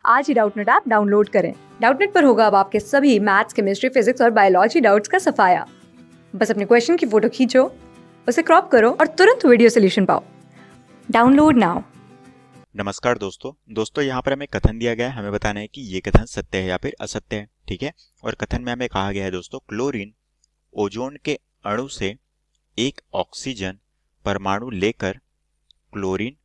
आज ही Doubtnut app download करें। Doubtnut पर होगा अब आपके सभी मैथ्स, केमिस्ट्री, फिजिक्स और बायोलॉजी डाउट्स का सफाया। बस अपने क्वेश्चन की फोटो खींचो, उसे क्रॉप करो और तुरंत वीडियो सोल्यूशन पाओ। Download now. नमस्कार दोस्तों यहाँ पर हमें कथन दिया गया है। हमें बताना है कि ये कथन सत्य है या फिर असत्य है। ठीक है। और कथन में हमें कहा गया है दोस्तों, क्लोरीन ओजोन के अणु से एक ऑक्सीजन परमाणु लेकर क्लोरीन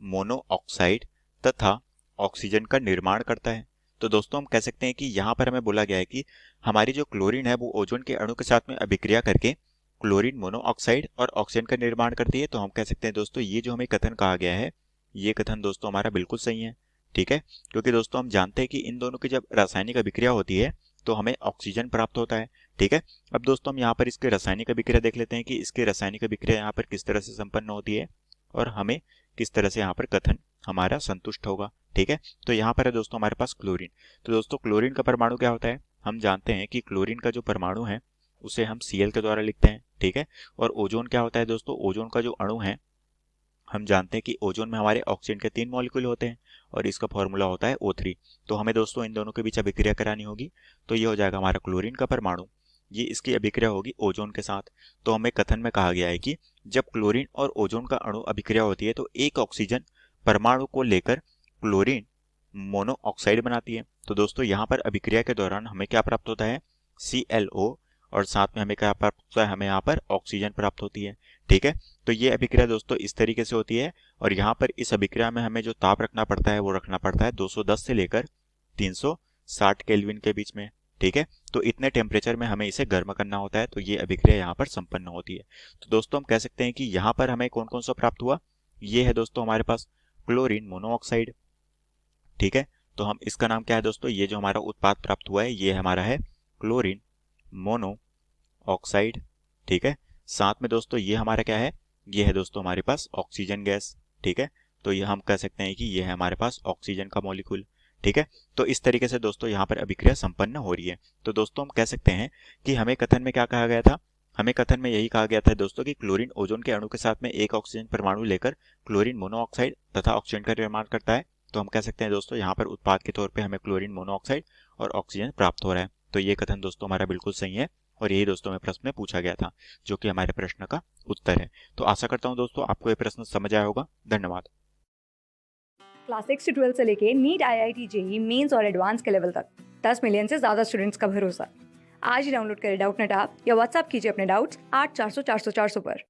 मोनोऑक्साइड तथा ऑक्सीजन का निर्माण करता है। तो दोस्तों हम कह सकते हैं कि यहाँ पर हमें बोला गया है कि हमारी जो क्लोरीन है वो ओजोन के अणु के साथ में अभिक्रिया करके क्लोरीन मोनोऑक्साइड और ऑक्सीजन का निर्माण करती है। तो हम कह सकते हैं दोस्तों ये जो हमें कथन कहा गया है, ये कथन दोस्तों हमारा बिल्कुल सही है। ठीक है। क्योंकि दोस्तों हम जानते हैं कि इन दोनों की जब रासायनिक अभिक्रिया होती है तो हमें ऑक्सीजन प्राप्त होता है। ठीक है। अब दोस्तों हम यहाँ पर इसके रासायनिक अभिक्रिया देख लेते हैं कि इसकी रासायनिक अभिक्रिया यहाँ पर किस तरह से संपन्न होती है और हमें किस तरह से यहाँ पर कथन हमारा संतुष्ट होगा। ठीक है। तो यहाँ पर है दोस्तों हमारे पास क्लोरीन। तो दोस्तों क्लोरीन का परमाणु क्या होता है? हम जानते हैं कि क्लोरीन का जो परमाणु है उसे हम Cl के द्वारा लिखते हैं। ठीक है। और ओजोन क्या होता है दोस्तों? ओजोन का जो अणु है, हम जानते हैं कि ओजोन में हमारे ऑक्सीजन के 3 मॉलिक्यूल होते हैं और इसका फॉर्मूला होता है O3। तो हमें दोस्तों इन दोनों के बीच अभिक्रिया करानी होगी। तो ये हो जाएगा हमारा क्लोरीन का परमाणु, ये इसकी अभिक्रिया होगी ओजोन के साथ। तो हमें कथन में कहा गया है कि जब क्लोरीन और ओजोन का अणु अभिक्रिया होती है तो एक ऑक्सीजन परमाणु को लेकर क्लोरीन मोनोऑक्साइड बनाती है। तो दोस्तों यहाँ पर अभिक्रिया के दौरान हमें क्या प्राप्त होता है? ClO, और साथ में हमें क्या प्राप्त होता है? हमें यहाँ पर ऑक्सीजन प्राप्त होती है। ठीक है। तो ये अभिक्रिया दोस्तों इस तरीके से होती है और यहाँ पर इस अभिक्रिया में हमें जो ताप रखना पड़ता है वो रखना पड़ता है 210 से लेकर 360 केल्विन के बीच में। ठीक है। तो इतने टेम्परेचर में हमें इसे गर्म करना होता है, तो ये अभिक्रिया यहाँ पर संपन्न होती है। तो दोस्तों हम कह सकते हैं कि यहाँ पर हमें कौन कौन सा प्राप्त हुआ? ये है दोस्तों हमारे पास क्लोरीन मोनोऑक्साइड। ठीक है। तो हम इसका नाम क्या है दोस्तों? ये जो हमारा उत्पाद प्राप्त हुआ है ये हमारा है क्लोरीन मोनोऑक्साइड। ठीक है। साथ में दोस्तों ये हमारा क्या है? ये है दोस्तों हमारे पास ऑक्सीजन गैस। ठीक है। तो ये हम कह सकते हैं कि ये है हमारे पास ऑक्सीजन का मॉलिक्यूल। ठीक है। तो इस तरीके से दोस्तों यहाँ पर अभिक्रिया संपन्न हो रही है। तो दोस्तों हम कह सकते हैं कि हमें कथन में क्या कहा गया था? हमें कथन में यही कहा गया था दोस्तों कि क्लोरीन ओजोन के अणु के साथ में एक ऑक्सीजन परमाणु लेकर क्लोरीन मोनोऑक्साइड तथा ऑक्सीजन का निर्माण करता है। तो हम कह सकते हैं दोस्तों यहाँ पर उत्पाद के तौर पे हमें क्लोरीन मोनोऑक्साइड और ऑक्सीजन प्राप्त हो रहा है। तो ये कथन दोस्तों हमारा बिल्कुल सही है और यही दोस्तों में प्रश्न में पूछा गया था, जो कि हमारे प्रश्न का उत्तर है। तो आशा करता हूँ दोस्तों आपको ये प्रश्न समझ आया होगा। धन्यवाद। क्लास 6 से 12 से लेके नीट, IIT, JEE मेंस और एडवांस के लेवल तक 10 मिलियन से ज्यादा स्टूडेंट्स का भरोसा। आज ही डाउनलोड करें डाउटनेट ऐप या व्हाट्सएप कीजिए अपने डाउट्स 8400 400 400 पर।